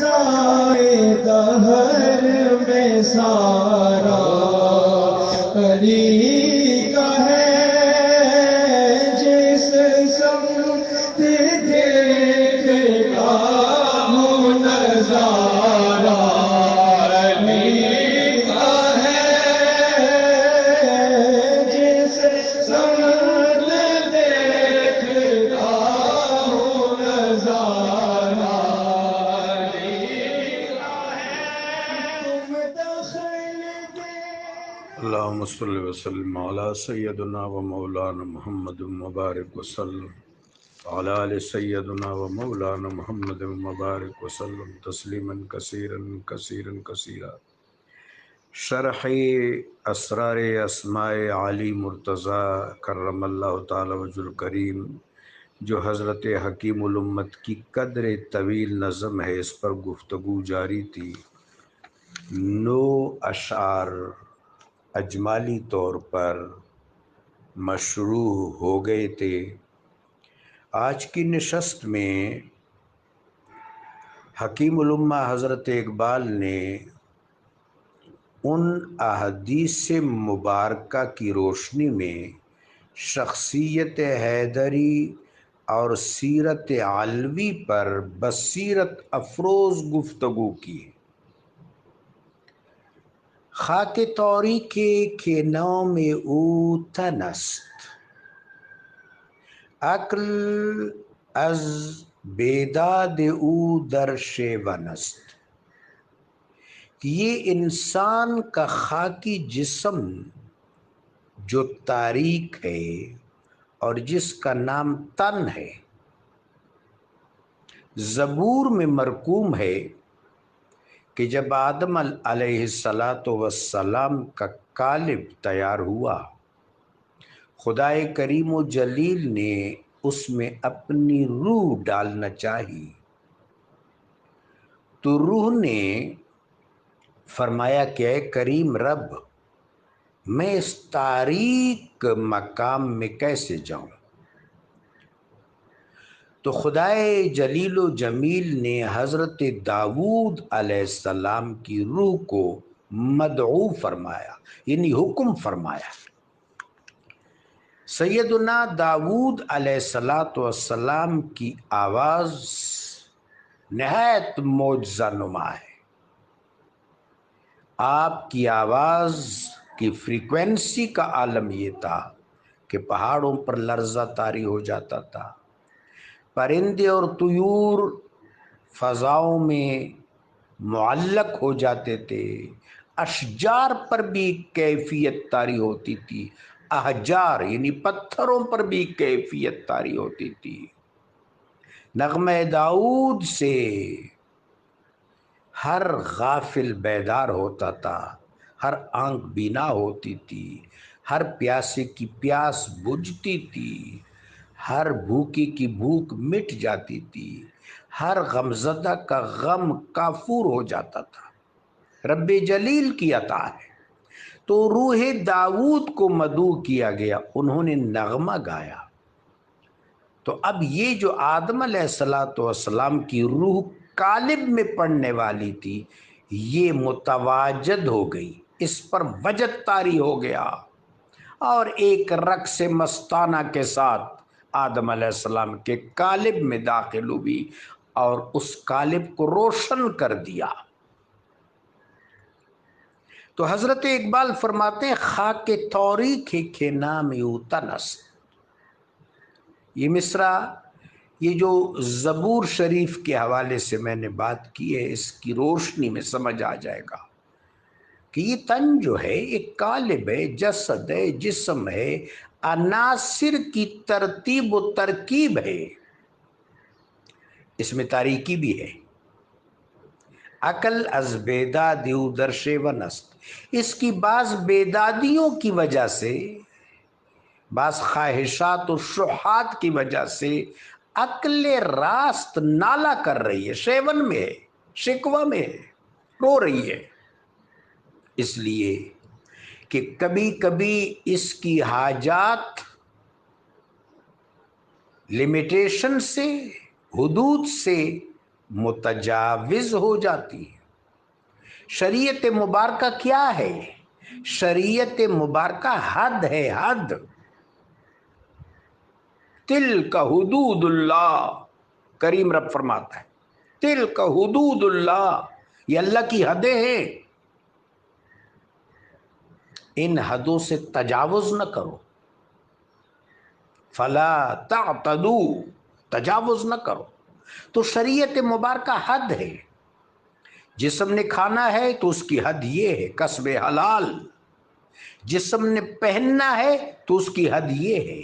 زائد دہر میں سارا علی کا ہے، جس سمت دیکھتا ہوں نظارہ علی کا ہے، جس سمت دیکھتا ہوں نظارہ علی کا ہے۔ تم دخل دے اللہم صلی وسلم علی سیدنا و مولانا محمد مبارک وسلم وعلی آل سیدنا و مولانا محمد مبارک وسلم تسلیما کثیرا کثیرا کثیرا۔ شرح اسرار اسماء علی مرتضی کرم اللہ تعالی وجہ الکریم، جو حضرت حکیم الامت کی قدر طویل نظم ہے، اس پر گفتگو جاری تھی۔ 9 اشعار اجمالی طور پر مشروع ہو گئے تھے۔ آج کی نشست میں حکیم الامہ حضرت اقبال نے ان احادیث مبارکہ کی روشنی میں شخصیت حیدری اور سیرت علوی پر بصیرت افروز گفتگو کی۔ خاک تاریک کے نام او تنست، عقل از بیداد او در شیون است۔ کہ یہ انسان کا خاکی جسم جو تاریک ہے اور جس کا نام تن ہے، زبور میں مرقوم ہے کہ جب آدم علیہ السلام کا قالب تیار ہوا، خدائے کریم و جلیل نے اس میں اپنی روح ڈالنا چاہی، تو روح نے فرمایا کہ اے کریم رب، میں اس تاریک مقام میں کیسے جاؤں؟ تو خدائے جلیل و جمیل نے حضرت داؤد علیہ السلام کی روح کو مدعو فرمایا، یعنی حکم فرمایا۔ سیدنا داؤد علیہ السلام کی آواز نہایت معجزہ نما ہے۔ آپ کی آواز کی فریکوینسی کا عالم یہ تھا کہ پہاڑوں پر لرزہ طاری ہو جاتا تھا، پرندے اور طیور فضاؤں میں معلق ہو جاتے تھے، اشجار پر بھی کیفیت طاری ہوتی تھی، احجار یعنی پتھروں پر بھی کیفیت طاری ہوتی تھی۔ نغمہ داؤد سے ہر غافل بیدار ہوتا تھا، ہر آنکھ بینا ہوتی تھی، ہر پیاسے کی پیاس بجھتی تھی، ہر بھوکی کی بھوک مٹ جاتی تھی، ہر غمزدہ کا غم کافور ہو جاتا تھا۔ رب جلیل کی عطا ہے۔ تو روح داؤد کو مدعو کیا گیا، انہوں نے نغمہ گایا۔ تو اب یہ جو آدم علیہ السلام کی روح قالب میں پڑنے والی تھی، یہ متواجد ہو گئی، اس پر وجد طاری ہو گیا، اور ایک رقص مستانہ کے ساتھ آدم علیہ السلام کے قالب میں داخل ہوئی اور اس قالب کو روشن کر دیا۔ تو حضرت اقبال فرماتے ہیں خاک تاریک کے نام او تنست۔ یہ مصرع، یہ جو زبور شریف کے حوالے سے میں نے بات کی ہے، اس کی روشنی میں سمجھ آ جائے گا کہ یہ تن جو ہے ایک قالب ہے، جسد ہے، جسم ہے، عناصر کی ترتیب و ترکیب ہے، اس میں تاریکی بھی ہے۔ عقل از بیداد او در شیون است، اس کی بعض بیدادیوں کی وجہ سے، بعض خواہشات و شحات کی وجہ سے عقل راست نالا کر رہی ہے، شیون میں ہے، شکوہ میں ہے، رو رہی ہے، اس لیے کہ کبھی کبھی اس کی حاجات لمیٹیشن سے، حدود سے متجاوز ہو جاتی ہے۔ شریعت مبارکہ کیا ہے؟ شریعت مبارکہ حد ہے، حد۔ تلک حدود اللہ، کریم رب فرماتا ہے تلک حدود اللہ، یہ اللہ کی حدیں ہیں، ان حدوں سے تجاوز نہ کرو۔ فلا تعتدوا، تجاوز نہ کرو۔ تو شریعت مبارکہ حد ہے۔ جسم نے کھانا ہے تو اس کی حد یہ ہے، کسب حلال۔ جسم نے پہننا ہے تو اس کی حد یہ ہے،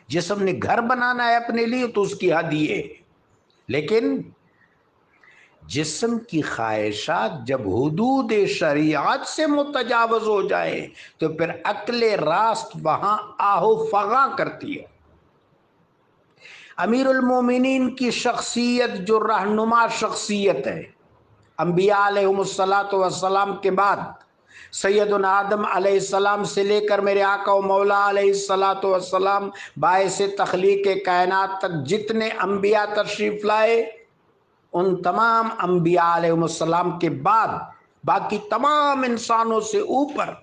جسم نے گھر بنانا ہے اپنے لیے تو اس کی حد یہ ہے۔ لیکن جسم کی خواہشات جب حدود شریعت سے متجاوز ہو جائے تو پھر عقل راست وہاں آہو فغاں کرتی ہے۔ امیر المومنین کی شخصیت جو رہنما شخصیت ہے، انبیاء علیہم السلام کے بعد سیدنا آدم علیہ السلام سے لے کر میرے آقا و مولا علیہ السلام باعث تخلیق کائنات تک جتنے انبیاء تشریف لائے، ان تمام انبیاء علیہ السلام کے بعد باقی تمام انسانوں سے اوپر،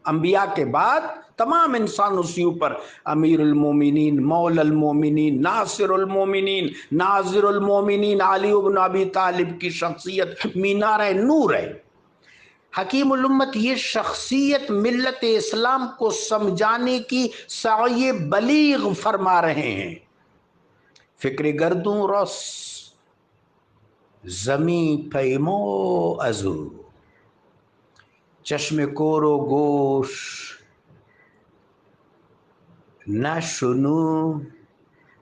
انبیاء کے بعد تمام انسانوں سے اوپر امیر المومنین، مولا المومنین، ناصر المومنین، ناظر المومنین علی بن ابی طالب کی شخصیت مینار نور ہے۔ حکیم الامت یہ شخصیت ملت اسلام کو سمجھانے کی سعی بلیغ فرما رہے ہیں۔ فکر گردوں رس زمین پیمو ازو، چشم کورو گوش نہ شنو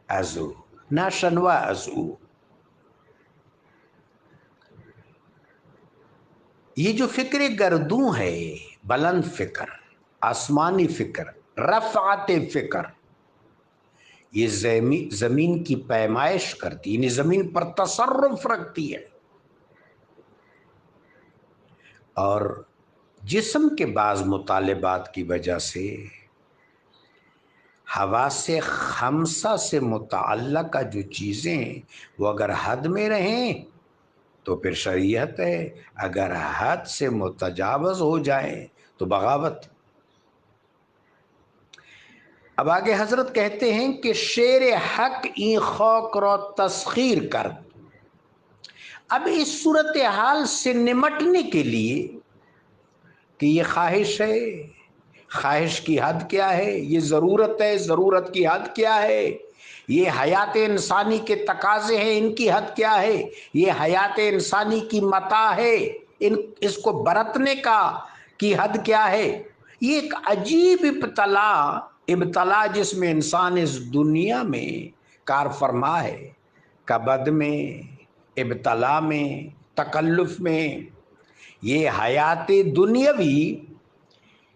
ازو، نہ شنوا ازو۔ یہ جو فکر گردوں ہے، بلند فکر، آسمانی فکر، رفعت فکر، یہ زمین کی پیمائش کرتی، یعنی زمین پر تصرف رکھتی ہے، اور جسم کے بعض مطالبات کی وجہ سے حواس خمسہ سے متعلقہ جو چیزیں ہیں وہ اگر حد میں رہیں تو پھر شریعت ہے، اگر حد سے متجاوز ہو جائیں تو بغاوت۔ اب آگے حضرت کہتے ہیں کہ شیر حق این خوک رو تسخیر کر۔ اب اس صورتحال سے نمٹنے کے لیے کہ یہ خواہش ہے، خواہش کی حد کیا ہے، یہ ضرورت ہے، ضرورت کی حد کیا ہے، یہ حیات انسانی کے تقاضے ہیں، ان کی حد کیا ہے، یہ حیات انسانی کی متاع ہے، اس کو برتنے کی حد کیا ہے۔ یہ ایک عجیب ابتلا جس میں انسان اس دنیا میں کار فرما ہے، کبد میں، ابتلا میں، تکلف میں، یہ حیات دنیاوی،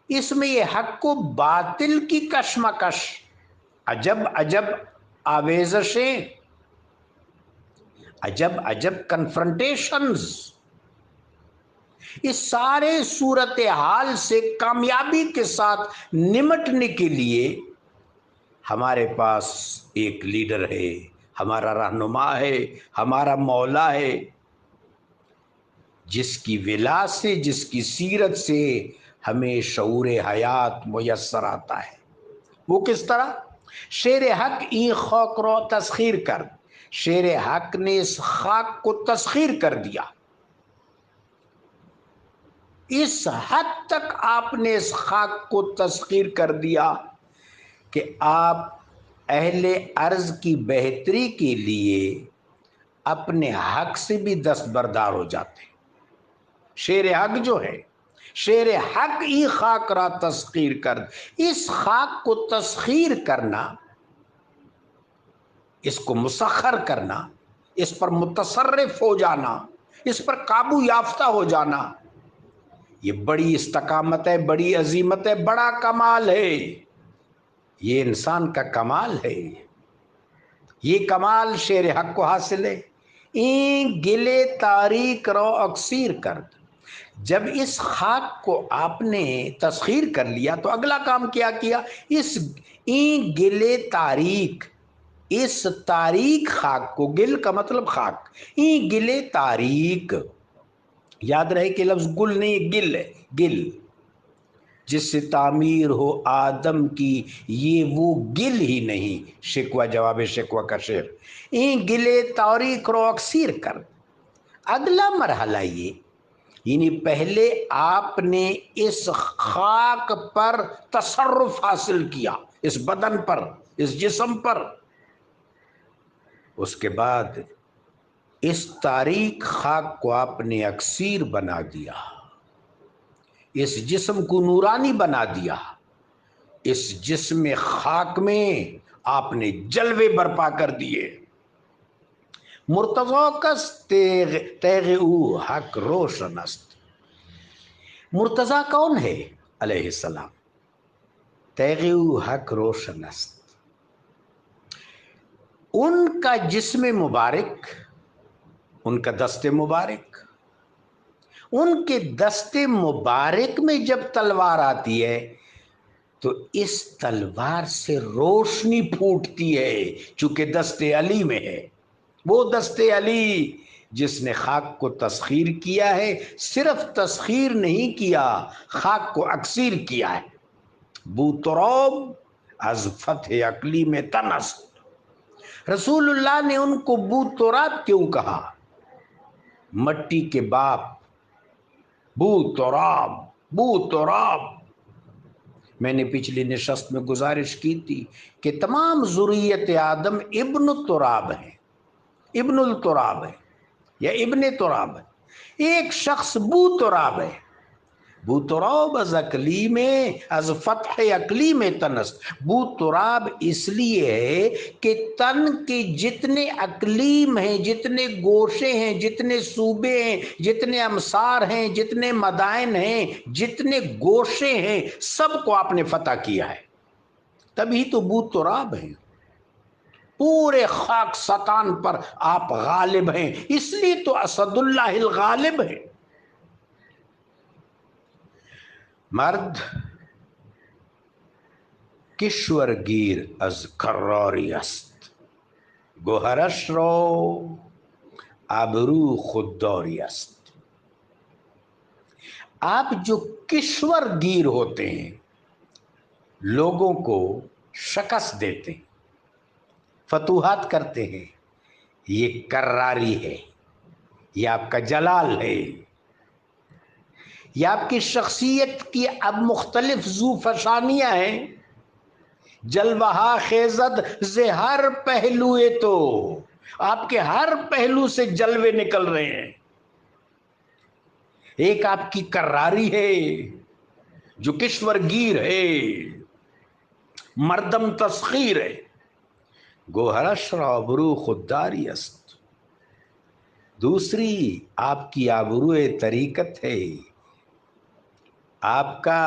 اس میں یہ حق و باطل کی کشمکش، عجب عجب آویزشیں، عجب عجب کنفرنٹیشنز، اس سارے صورتحال سے کامیابی کے ساتھ نمٹنے کے لیے ہمارے پاس ایک لیڈر ہے، ہمارا رہنما ہے، ہمارا مولا ہے، جس کی ولا سے، جس کی سیرت سے ہمیں شعور حیات میسر آتا ہے۔ وہ کس طرح؟ شیر حق این خاک رو تسخیر کر، شیر حق نے اس خاک کو تسخیر کر دیا، اس حد تک آپ نے اس خاک کو تسخیر کر دیا کہ آپ اہل ارض کی بہتری کے لیے اپنے حق سے بھی دستبردار ہو جاتے ہیں۔ شیر حق جو ہے، شیر حق ای خاک را تسخیر کر، اس خاک کو تسخیر کرنا، اس کو مسخر کرنا، اس پر متصرف ہو جانا، اس پر قابو یافتہ ہو جانا، یہ بڑی استقامت ہے، بڑی عظیمت ہے، بڑا کمال ہے، یہ انسان کا کمال ہے، یہ کمال شیر حق کو حاصل ہے۔ این گلے تاریک رو اکسیر کر، جب اس خاک کو آپ نے تسخیر کر لیا تو اگلا کام کیا کیا؟ اس این گلے تاریک، اس تاریک خاک کو، گل کا مطلب خاک، این گلے تاریک، یاد رہے کہ لفظ گل نہیں گل ہے، گل، جس سے تعمیر ہو آدم کی یہ وہ گل ہی نہیں، شکوہ جواب شکوہ کا شعر، این گلے تاریک رو اکثیر کر۔ اگلا مرحلہ یہ، یعنی پہلے آپ نے اس خاک پر تصرف حاصل کیا، اس بدن پر، اس جسم پر، اس کے بعد اس تاریک خاک کو آپ نے اکثیر بنا دیا، اس جسم کو نورانی بنا دیا، اس جسم خاک میں آپ نے جلوے برپا کر دیے۔ مرتضی کس تیغ او حق روشن است۔ مرتضی کون ہے علیہ السلام؟ تیغ او حق روشن است، ان کا جسم مبارک، ان کا دست مبارک، ان کے دست مبارک میں جب تلوار آتی ہے تو اس تلوار سے روشنی پھوٹتی ہے، چونکہ دست علی میں ہے، وہ دست علی جس نے خاک کو تسخیر کیا ہے، صرف تسخیر نہیں کیا، خاک کو اکثیر کیا ہے۔ بو تراب از فتح عقلی میں تنست، رسول اللہ نے ان کو بو تراب کیوں کہا؟ مٹی کے باپ، بو تراب، بو تراب۔ میں نے پچھلی نشست میں گزارش کی تھی کہ تمام ذریت آدم ابن التراب ہیں، ابن التراب ہے یا ابن تراب ہے، ایک شخص بو تراب ہے۔ بو تراب از اقلیم از فتح اقلیم تنست، بو تراب اس لیے ہے کہ تن کے جتنے اقلیم ہیں، جتنے گوشے ہیں، جتنے صوبے ہیں، جتنے امصار ہیں، جتنے مدائن ہیں، جتنے گوشے ہیں، سب کو آپ نے فتح کیا ہے، تبھی تو بو تراب ہیں، پورے خاک ستان پر آپ غالب ہیں، اس لیے تو اسد اللہ الغالب ہیں۔ مرد کشور گیر از کراری است، گوهرش را ابرو خودداری است۔ آپ جو کشور گیر ہوتے ہیں، لوگوں کو شکست دیتے ہیں، فتوحات کرتے ہیں، یہ کراری ہے، یہ آپ کا جلال ہے، یہ آپ کی شخصیت کی اب مختلف ذو فشانیاں ہیں، جلوہ خیزد سے ہر پہلوئے، تو آپ کے ہر پہلو سے جلوے نکل رہے ہیں۔ ایک آپ کی کراری ہے جو کشور گیر ہے، مردم تسخیر ہے، گوہرش را آبرو خودداری است۔ دوسری آپ کی آبرو طریقت ہے، آپ کا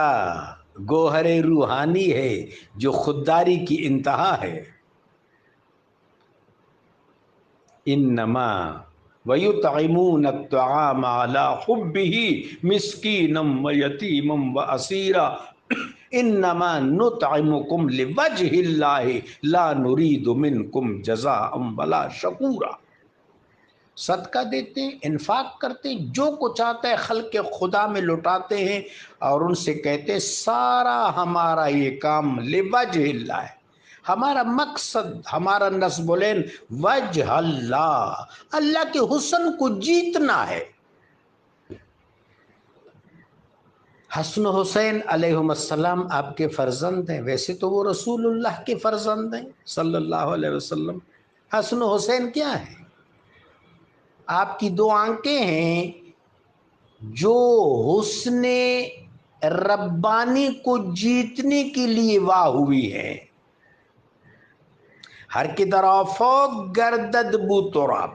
گوہر روحانی ہے جو خودداری کی انتہا ہے۔ انما ویطعمون الطعام علی حبہ مسکینا ویتیما واسیرا انما نطعمکم لوجہ اللہ لا نرید منکم جزاء ولا شکورا۔ صدقہ دیتے ہیں، انفاق کرتے ہیں، جو کچھ آتا ہے خلق خدا میں لٹاتے ہیں، اور ان سے کہتے ہیں سارا ہمارا یہ کام لوجہ اللہ ہے، ہمارا مقصد، ہمارا نصب العین وجہ اللہ، اللہ کے حسن کو جیتنا ہے۔ حسن و حسین علیہم السلام آپ کے فرزند ہیں، ویسے تو وہ رسول اللہ کے فرزند ہیں صلی اللہ علیہ وسلم۔ حسن و حسین کیا ہے؟ آپ کی دو آنکھیں ہیں جو حسن ربانی کو جیتنے کے لیے واہ ہوئی ہیں۔ ہر کی در آفاق گردد بو تراب،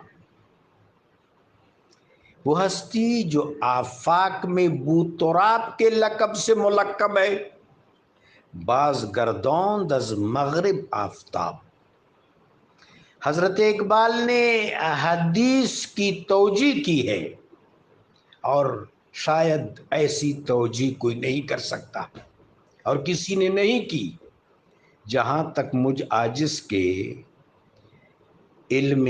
وہ ہستی جو آفاق میں بو تراب کے لقب سے ملقب ہے، باز گرداند از مغرب آفتاب۔ حضرت اقبال نے حدیث کی توجیہ کی ہے، اور شاید ایسی توجیہ کوئی نہیں کر سکتا اور کسی نے نہیں کی۔ جہاں تک مجھ عاجز کے علم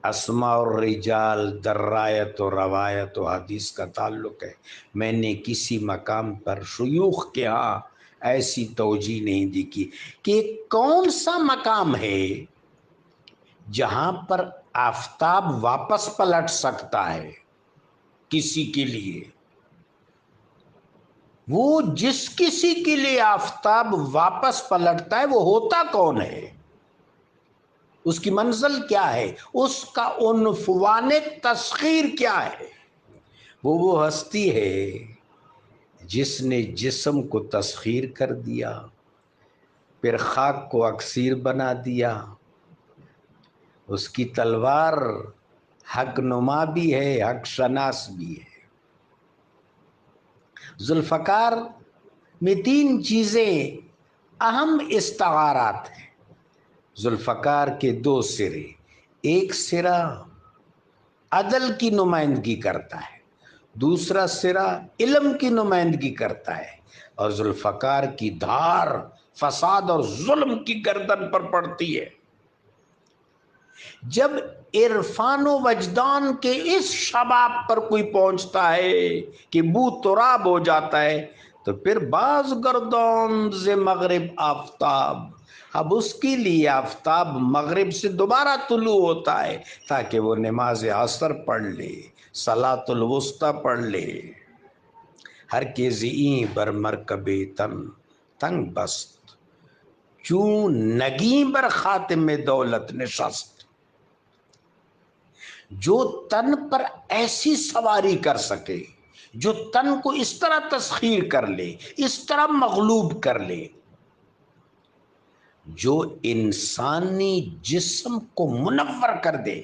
اسماء الرجال درایت و روایت و حدیث کا تعلق ہے، میں نے کسی مقام پر شیوخ کے ہاں ایسی توجیہ نہیں دیکھی کہ کون سا مقام ہے جہاں پر آفتاب واپس پلٹ سکتا ہے کسی کے لیے. وہ جس کسی کے لیے آفتاب واپس پلٹتا ہے وہ ہوتا کون ہے، اس کی منزل کیا ہے، اس کا عنفوان تسخیر کیا ہے؟ وہ ہستی ہے جس نے جسم کو تسخیر کر دیا، پھر خاک کو اکسیر بنا دیا. اس کی تلوار حق نما بھی ہے، حق شناس بھی ہے. ذوالفقار میں تین چیزیں اہم استعارات ہیں. ذوالفقار کے دو سرے، ایک سرا عدل کی نمائندگی کرتا ہے، دوسرا سرا علم کی نمائندگی کرتا ہے، اور ذوالفقار کی دھار فساد اور ظلم کی گردن پر پڑتی ہے. جب عرفان و وجدان کے اس شباب پر کوئی پہنچتا ہے کہ بو تراب ہو جاتا ہے تو پھر باز گردان ز مغرب آفتاب، اب اس کے لیے آفتاب مغرب سے دوبارہ طلوع ہوتا ہے تاکہ وہ نماز عصر پڑھ لے، صلاۃ الوسطی پڑھ لے. ہر کے زئیں بر مرکب تن تنگ بست، چون نگیں بر خاتم دولت نشست. جو تن پر ایسی سواری کر سکے، جو تن کو اس طرح تسخیر کر لے، اس طرح مغلوب کر لے، جو انسانی جسم کو منور کر دے،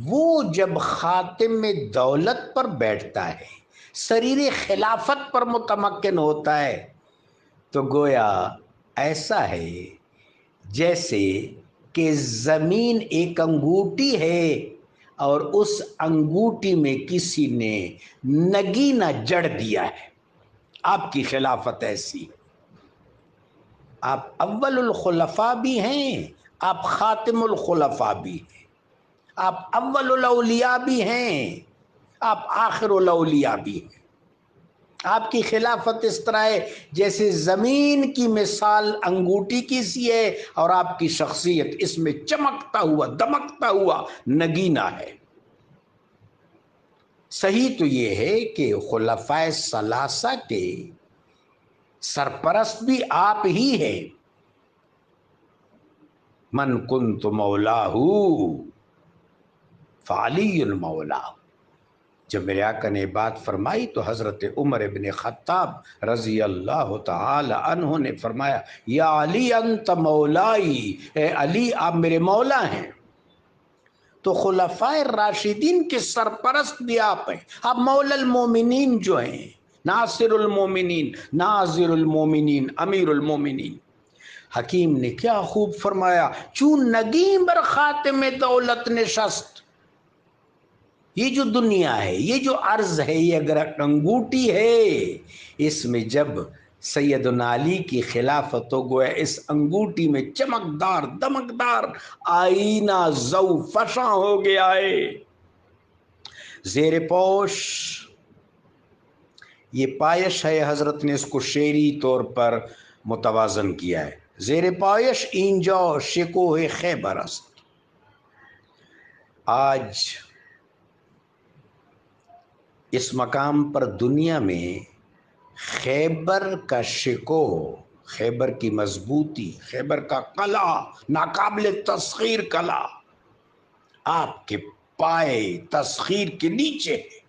وہ جب خاتم دولت پر بیٹھتا ہے، سریر خلافت پر متمکن ہوتا ہے، تو گویا ایسا ہے جیسے کہ زمین ایک انگوٹھی ہے اور اس انگوٹھی میں کسی نے نگینہ جڑ دیا ہے. آپ کی خلافت ایسی، آپ اول الخلفاء بھی ہیں، آپ خاتم الخلفاء بھی ہیں، آپ اول الاولیاء بھی ہیں، آپ آخر الاولیاء بھی ہیں. آپ کی خلافت اس طرح ہے جیسے زمین کی مثال انگوٹھی کی سی ہے اور آپ کی شخصیت اس میں چمکتا ہوا دمکتا ہوا نگینہ ہے. صحیح تو یہ ہے کہ خلفائے ثلاثہ کے سرپرست بھی آپ ہی ہیں. من کنت مولاہ فعلی المولا. جب میرے آقا نے بات فرمائی تو حضرت عمر ابن خطاب رضی اللہ تعالی عنہ نے فرمایا یا علی انت مولائی، اے علی آپ میرے مولا ہیں. تو خلفائے راشدین کے سرپرست بھی آپ ہیں، آپ مولا المومنین جو ہیں، ناصر المومنین، ناظر المومنین، امیر المومنین. حکیم نے کیا خوب فرمایا، چون نگین بر خاتم دولت نشست. یہ جو دنیا ہے، یہ جو عرض ہے، یہ اگر انگوٹھی ہے، اس میں جب سیدنا علی کی خلافت ہو گویا اس انگوٹھی میں چمکدار دمکدار آئینہ زو فشاں ہو گیا ہے. زیر پوش یہ پایش ہے، حضرت نے اس کو شعری طور پر متوازن کیا ہے. زیر پایش اینجا شکوہ خیبر است. آج اس مقام پر دنیا میں خیبر کا شکوہ، خیبر کی مضبوطی، خیبر کا قلعہ، ناقابل تسخیر قلعہ آپ کے پائے تسخیر کے نیچے ہے.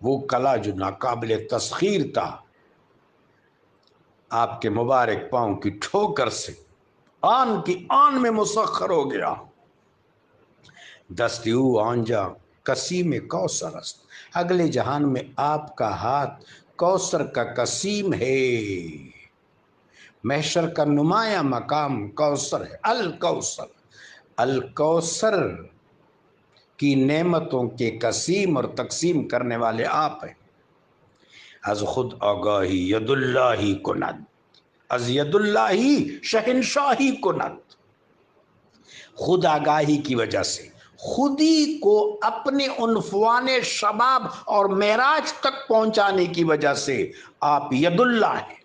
وہ قلعہ جو ناقابل تسخیر تھا آپ کے مبارک پاؤں کی ٹھوکر سے آن کی آن میں مسخر ہو گیا. دستی او آنجا قسیم کوثر است. اگلے جہان میں آپ کا ہاتھ کوثر کا قسیم ہے. محشر کا نمایاں مقام کوثر ہے، الکوثر. الکوثر کی نعمتوں کے قسیم اور تقسیم کرنے والے آپ ہیں. از خود آگاہی ید اللہ کند. از ید اللہ شہنشاہی کنت، خود آگاہی کی وجہ سے، خودی کو اپنے عنفوان شباب اور معراج تک پہنچانے کی وجہ سے آپ ید اللہ ہیں۔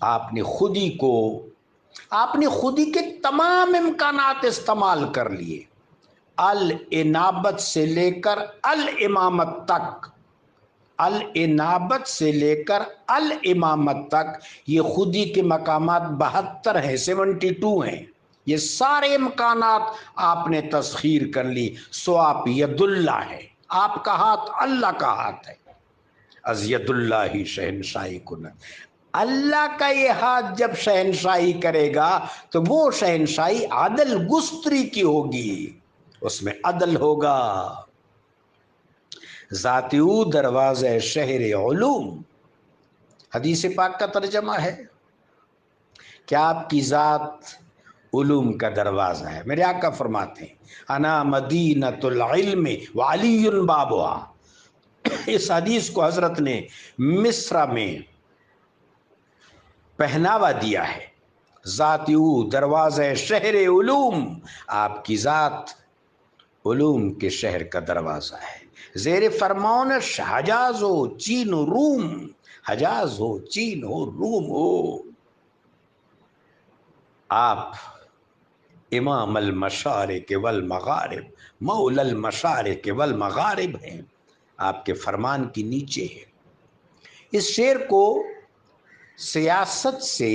آپ نے خودی کے تمام امکانات استعمال کر لیے، الانابت سے لے کر الامامت تک، الانابت سے لے کر الامامت تک یہ خودی کے مقامات 72 ہیں، 72 ہیں، یہ سارے امکانات آپ نے تسخیر کر لی، سو آپ ید اللہ ہیں، آپ کا ہاتھ اللہ کا ہاتھ ہے۔ از ید اللہ شہنشاہی کنت، اللہ کا یہ ہاتھ جب شہنشاہی کرے گا تو وہ شہنشاہی عدل گستری کی ہوگی، اس میں عدل ہوگا۔ ذات او دروازہ شہر علوم، حدیث پاک کا ترجمہ ہے کہ آپ کی ذات علوم کا دروازہ ہے۔ میرے آقا فرماتے ہیں انا مدینۃ العلم وعلی بابها، اس حدیث کو حضرت نے مصرع میں پہناوا دیا ہے، ذات او دروازہ شہر علوم، آپ کی ذات علوم کے شہر کا دروازہ ہے۔ زیر فرمانش حجاز ہو چین و روم، حجاز ہو چین ہو روم ہو، آپ امام المشارق والمغارب، مولا المشارق والمغارب ہیں، آپ کے فرمان کی نیچے ہے۔ اس شعر کو سیاست سے،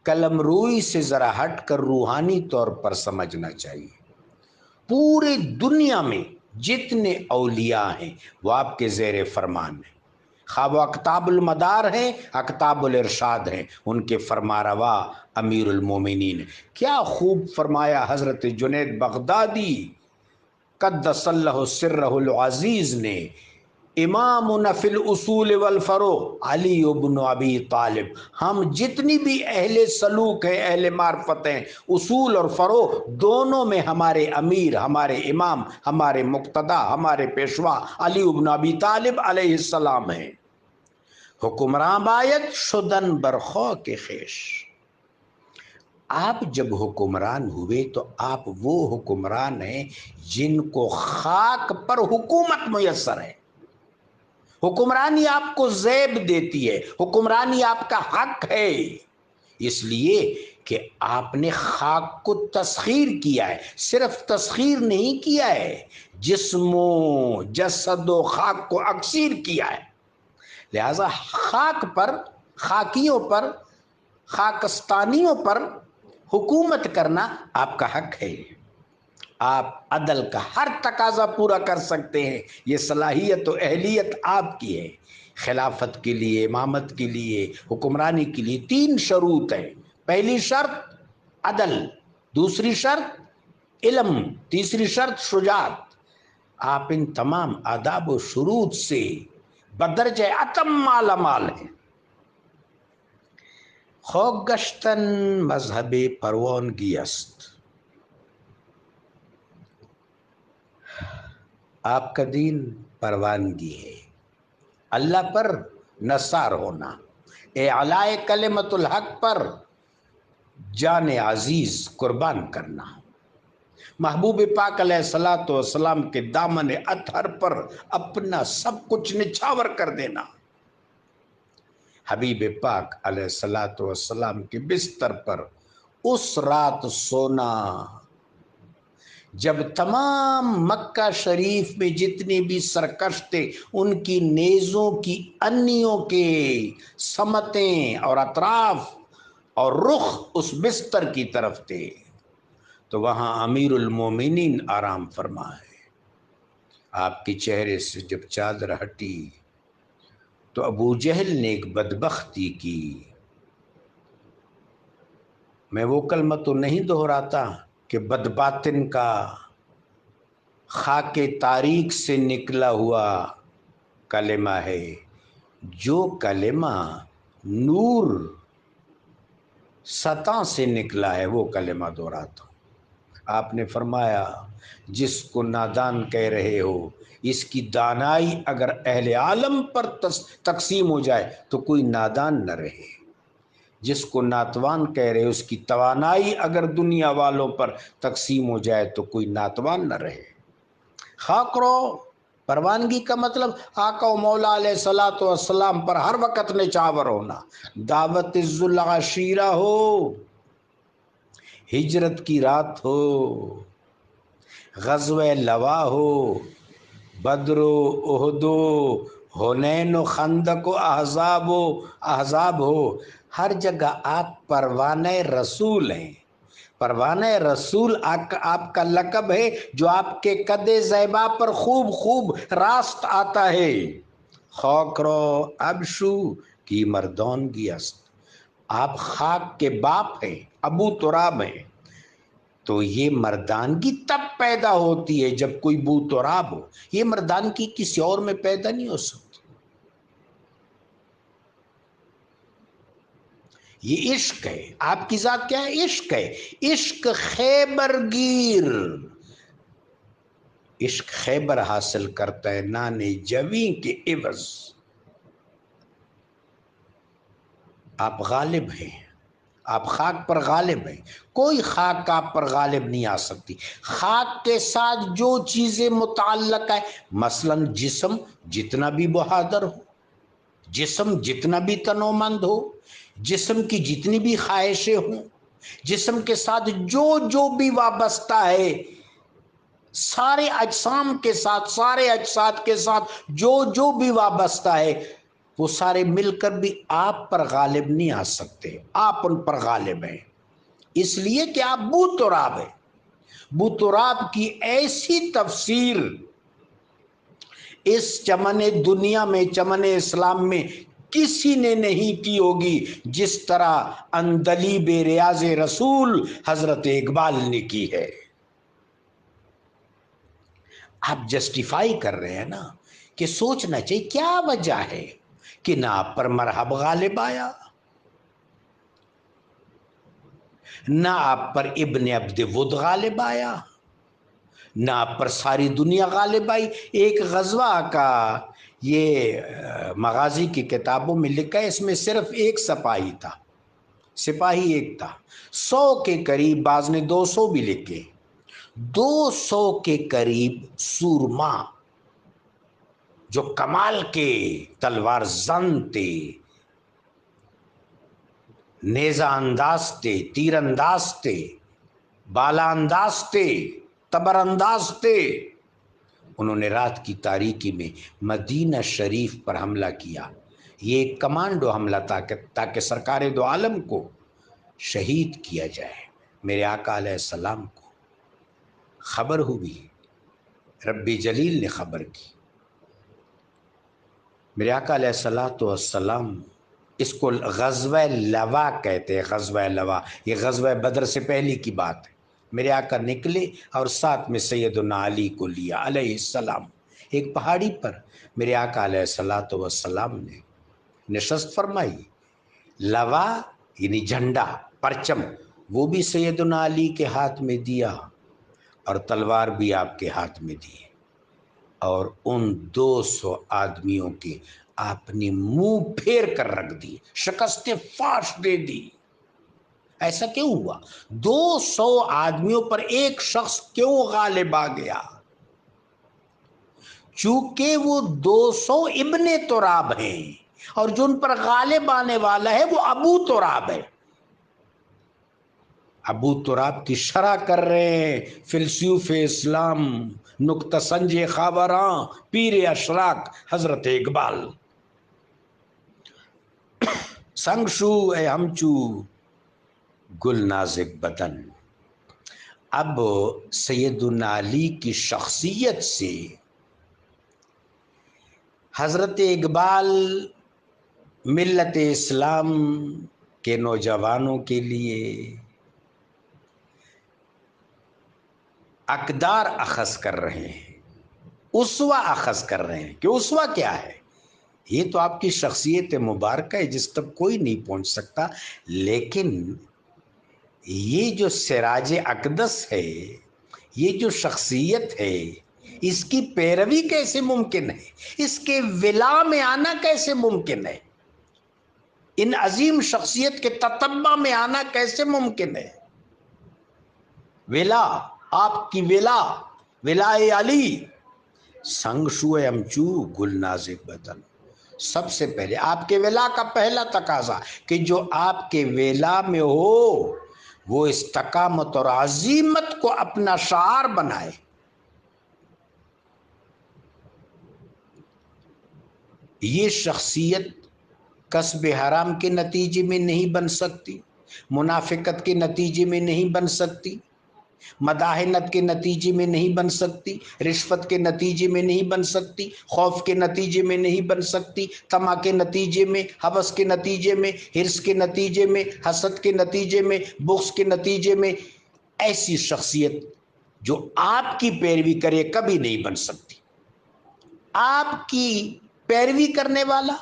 قلم روئی سے ذرا ہٹ کر روحانی طور پر سمجھنا چاہیے۔ پورے دنیا میں جتنے اولیاء ہیں وہ آپ کے زیر فرمان ہیں، خواہ وہ اقطاب المدار ہیں، اقطاب الارشاد ہیں، ان کے فرماروا امیر المومنین۔ کیا خوب فرمایا حضرت جنید بغدادی قدس اللہ سرہ العزیز نے، امامنا فی الاصول والفروع علی ابن ابی طالب، ہم جتنی بھی اہل سلوک ہیں، اہل معرفت ہیں، اصول اور فروع دونوں میں ہمارے امیر، ہمارے امام، ہمارے مقتدا، ہمارے پیشوا علی ابن ابی طالب علیہ السلام ہیں۔ حکمراں باید شدن برخو کے خیش، آپ جب حکمران ہوئے تو آپ وہ حکمران ہیں جن کو خاک پر حکومت میسر ہے۔ حکمرانی آپ کو زیب دیتی ہے، حکمرانی آپ کا حق ہے، اس لیے کہ آپ نے خاک کو تسخیر کیا ہے، صرف تسخیر نہیں کیا ہے، جسم و جسد و خاک کو اکسیر کیا ہے۔ لہذا خاک پر، خاکیوں پر، خاکستانیوں پر حکومت کرنا آپ کا حق ہے، آپ عدل کا ہر تقاضا پورا کر سکتے ہیں، یہ صلاحیت و اہلیت آپ کی ہے۔ خلافت کے لیے، امامت کے لیے، حکمرانی کے لیے 3 شروط ہیں۔ پہلی شرط عدل، دوسری شرط علم، تیسری شرط شجاعت۔ آپ ان تمام آداب و شروط سے بدرجہ اتم مالا مال ہیں۔ خوک گشتن مذہب پروانگی است، آپ کا دین پروانگی ہے، اللہ پر نثار ہونا، اعلاء کلمت الحق پر جان عزیز قربان کرنا، محبوب پاک علیہ الصلوۃ والسلام کے دامن اطہر پر اپنا سب کچھ نچھاور کر دینا، حبیب پاک علیہ الصلوۃ والسلام کے بستر پر اس رات سونا جب تمام مکہ شریف میں جتنے بھی سرکش تھے ان کی نیزوں کی انیوں کے سمتیں اور اطراف اور رخ اس بستر کی طرف تھے، تو وہاں امیر المومنین آرام فرما ہے۔ آپ کے چہرے سے جب چادر ہٹی تو ابو جہل نے ایک بدبختی کی، میں وہ کلمہ تو نہیں دہراتا کہ بدباطن کا خاک تاریک سے نکلا ہوا کلمہ ہے، جو کلمہ نور سطح سے نکلا ہے وہ کلمہ دہراتا ہوں۔ آپ نے فرمایا جس کو نادان کہہ رہے ہو اس کی دانائی اگر اہل عالم پر تقسیم ہو جائے تو کوئی نادان نہ رہے، جس کو ناتوان کہہ رہے اس کی توانائی اگر دنیا والوں پر تقسیم ہو جائے تو کوئی ناتوان نہ رہے۔ خاک رو پروانگی کا مطلب آقا و مولا علیہ الصلوۃ والسلام پر ہر وقت نچاور ہونا، دعوت ذوالعشیرہ ہو، ہجرت کی رات ہو، غزوہ لوا ہو، بدر و احد و حنین و خندق و احزاب ہو، ہر جگہ آپ پروانہ رسول ہیں۔ پروانہ رسول آپ کا لقب ہے جو آپ کے قد زیبا پر خوب خوب راست آتا ہے۔ خاک رو ابشو کی مردانگی است، آپ خاک کے باپ ہیں، ابو تراب ہیں، تو یہ مردانگی تب پیدا ہوتی ہے جب کوئی بو تراب ہو، یہ مردانگی کسی اور میں پیدا نہیں ہو سکتی۔ یہ عشق ہے، آپ کی ذات کیا ہے؟ عشق ہے، عشق خیبر گیر، عشق خیبر حاصل کرتا ہے نانے جویں کے عوض۔ آپ غالب ہیں، آپ خاک پر غالب ہیں، کوئی خاک آپ پر غالب نہیں آ سکتی۔ خاک کے ساتھ جو چیزیں متعلق ہے، مثلا جسم جتنا بھی بہادر ہو، جسم جتنا بھی تنومند ہو، جسم کی جتنی بھی خواہشیں ہوں، جسم کے ساتھ جو بھی وابستہ ہے، سارے اجسام کے ساتھ، سارے اجساد کے ساتھ جو بھی وابستہ ہے، وہ سارے مل کر بھی آپ پر غالب نہیں آ سکتے، آپ ان پر غالب ہیں، اس لیے کہ آپ بو تراب ہیں۔ بو تراب کی ایسی تفسیر اس چمن دنیا میں، چمن اسلام میں کسی نے نہیں کی ہوگی جس طرح اندلیب ریاض رسول حضرت اقبال نے کی ہے۔ آپ جسٹیفائی کر رہے ہیں نا کہ سوچنا چاہیے کیا وجہ ہے کہ نہ آپ پر مرحب غالب آیا، نہ آپ پر ابن عبد ود غالب آیا، نہ آپ پر ساری دنیا غالب آئی۔ ایک غزوہ کا یہ مغازی کی کتابوں میں لکھا ہے، اس میں صرف ایک سپاہی تھا، سپاہی ایک تھا، 100 کے قریب، بعض نے 200 بھی لکھے، 200 کے قریب سورما جو کمال کے تلوار زن تھے، نیزہ انداز تھے، تیر انداز تھے، بالا انداز تھے، تبر انداز تھے، انہوں نے رات کی تاریکی میں مدینہ شریف پر حملہ کیا۔ یہ ایک کمانڈو حملہ تھا تاکہ سرکار دو عالم کو شہید کیا جائے۔ میرے آقا علیہ السلام کو خبر ہوئی، رب جلیل نے خبر کی، میرے آقا علیہ السلام، اس کو غزوہ لوا کہتے ہیں، غزوہ لوا، یہ غزوہ بدر سے پہلی کی بات ہے۔ میرے آقا نکلے اور ساتھ میں سیدنا علی کو لیا علیہ السلام، ایک پہاڑی پر میرے آقا علیہ السلام نے نشست فرمائی۔ لوا یعنی جھنڈا، پرچم، وہ بھی سیدنا علی کے ہاتھ میں دیا اور تلوار بھی آپ کے ہاتھ میں دی، اور ان 200 آدمیوں کے آپ نے منہ پھیر کر رکھ دی، شکست فاش دے دی۔ ایسا کیوں ہوا؟ 200 آدمیوں پر ایک شخص کیوں غالب آ گیا؟ چونکہ وہ 200 ابن تراب ہیں، اور جو ان پر غالب آنے والا ہے وہ ابو تراب ہے۔ ابو تراب کی شرح کر رہے ہیں فلسوف اسلام، نکتہ سنج خاوراں، پیر اشراق حضرت اقبال۔ سنگ شو اے ہمچو گل نازک بدن۔ اب سیدنا علی کی شخصیت سے حضرت اقبال ملت اسلام کے نوجوانوں کے لیے اقدار اخذ کر رہے ہیں، اسوہ اخذ کر رہے ہیں کہ اسوہ کیا ہے؟ یہ تو آپ کی شخصیت مبارکہ ہے جس تک کوئی نہیں پہنچ سکتا، لیکن یہ جو سراج اقدس ہے، یہ جو شخصیت ہے، اس کی پیروی کیسے ممکن ہے؟ اس کے ولا میں آنا کیسے ممکن ہے؟ ان عظیم شخصیت کے تتبع میں آنا کیسے ممکن ہے؟ ولا، آپ کی ولا، ولائے علی، سنگ شوئے امچو گل نازک بدن. سب سے پہلے آپ کے ولا کا پہلا تقاضا کہ جو آپ کے ولا میں ہو وہ استقامت اور عزیمت کو اپنا شعار بنائے. یہ شخصیت کسب حرام کے نتیجے میں نہیں بن سکتی، منافقت کے نتیجے میں نہیں بن سکتی، مداحنت کے نتیجے میں نہیں بن سکتی، رشوت کے نتیجے میں نہیں بن سکتی، خوف کے نتیجے میں نہیں بن سکتی، طمع کے نتیجے میں، ہوس کے نتیجے میں، حرص کے نتیجے میں، حسد کے نتیجے میں، بغض کے نتیجے میں. ایسی شخصیت جو آپ کی پیروی کرے کبھی نہیں بن سکتی. آپ کی پیروی کرنے والا،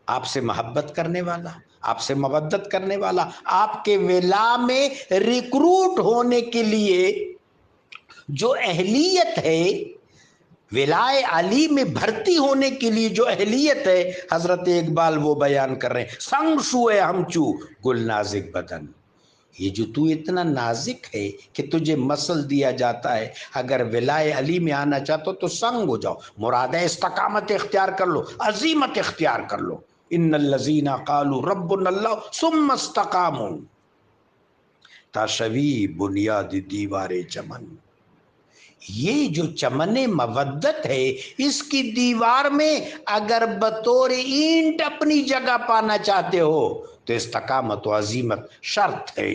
آپ سے محبت کرنے والا، آپ سے مودت کرنے والا، آپ کے ولا میں ریکروٹ ہونے کے لیے جو اہلیت ہے، ولائے علی میں بھرتی ہونے کے لیے جو اہلیت ہے، حضرت اقبال وہ بیان کر رہے ہیں. سنگ شوئے ہمچو گل نازک بدن. یہ جو تو اتنا نازک ہے کہ تجھے مسل دیا جاتا ہے، اگر ولائے علی میں آنا چاہتے ہو تو سنگ ہو جاؤ. مراد ہے استقامت اختیار کر لو، عزیمت اختیار کر لو. ان الذین قالوا ربنا اللہ ثم استقاموا تشوی بنیاد دیوار چمن. یہ جو چمن مودت ہے، اس کی دیوار میں اگر بطور اینٹ اپنی جگہ پانا چاہتے ہو تو استقامت و عزیمت شرط ہے.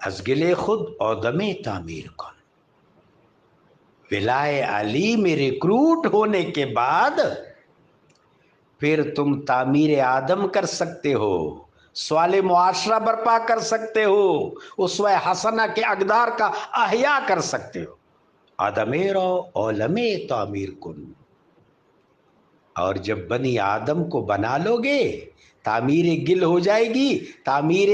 از گلے خود اودم تعمیر کن. ولائے علی میں ریکروٹ ہونے کے بعد پھر تم تعمیر آدم کر سکتے ہو، سوال معاشرہ برپا کر سکتے ہو، اسوہ حسنہ کے اقدار کا احیاء کر سکتے ہو. آدم رو عالم تعمیر کن. اور جب بنی آدم کو بنا لو گے، تعمیر گل ہو جائے گی، تعمیر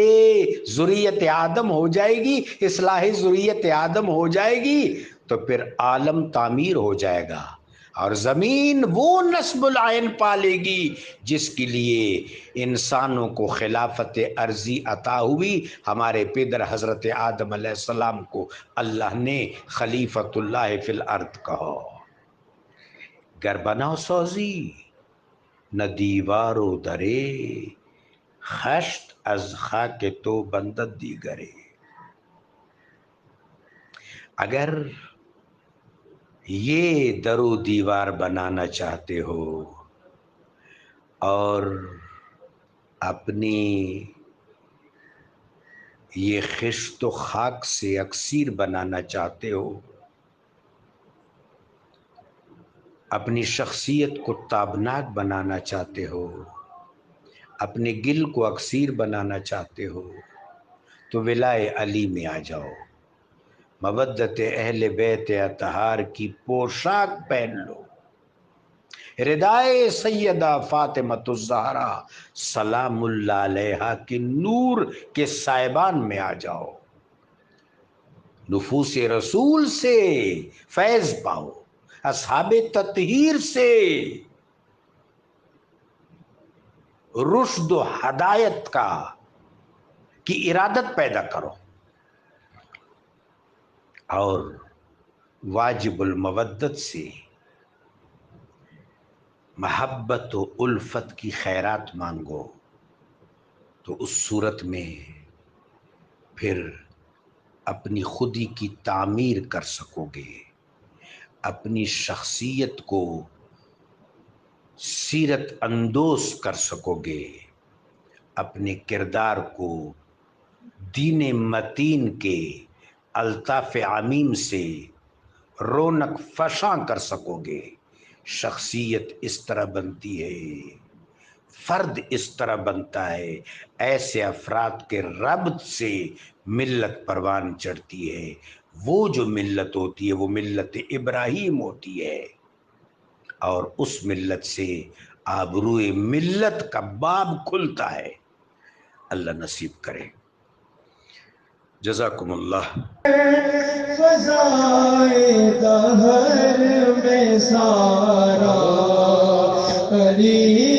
ذریت آدم ہو جائے گی، اصلاح ذریت آدم ہو جائے گی، تو پھر عالم تعمیر ہو جائے گا اور زمین وہ نصب العین پالے گی جس کے لیے انسانوں کو خلافت ارضی عطا ہوئی. ہمارے پیدر حضرت آدم علیہ السلام کو اللہ نے خلیفۃ اللہ فی الارض کہا. گر بناو سازی نہ دیوارو درے، خشت از خاک تو بندد دیگرے. اگر یہ در و دیوار بنانا چاہتے ہو اور اپنی یہ خشت و خاک سے اکسیر بنانا چاہتے ہو، اپنی شخصیت کو تابناک بنانا چاہتے ہو، اپنے گل کو اکسیر بنانا چاہتے ہو، تو ولائے علی میں آ جاؤ. مودت اہل بیت اطہار کی پوشاک پہن لو، ردائے سیدہ فاطمۃ الزہرا سلام اللہ علیہا کے نور کے سائبان میں آ جاؤ. نفوس رسول سے فیض پاؤ، اصحاب تطہیر سے رشد و ہدایت کی ارادت پیدا کرو، اور واجب المودت سے محبت و الفت کی خیرات مانگو. تو اس صورت میں پھر اپنی خودی کی تعمیر کر سکو گے، اپنی شخصیت کو سیرت اندوز کر سکو گے، اپنے کردار کو دین متین کے الطاف عمیم سے رونق فشاں کر سکو گے. شخصیت اس طرح بنتی ہے، فرد اس طرح بنتا ہے، ایسے افراد کے ربط سے ملت پروان چڑھتی ہے. وہ جو ملت ہوتی ہے وہ ملت ابراہیم ہوتی ہے، اور اس ملت سے آبروئے ملت کا باب کھلتا ہے. اللہ نصیب کرے. جزاکم اللہ. فضائے دہر میں سارا علی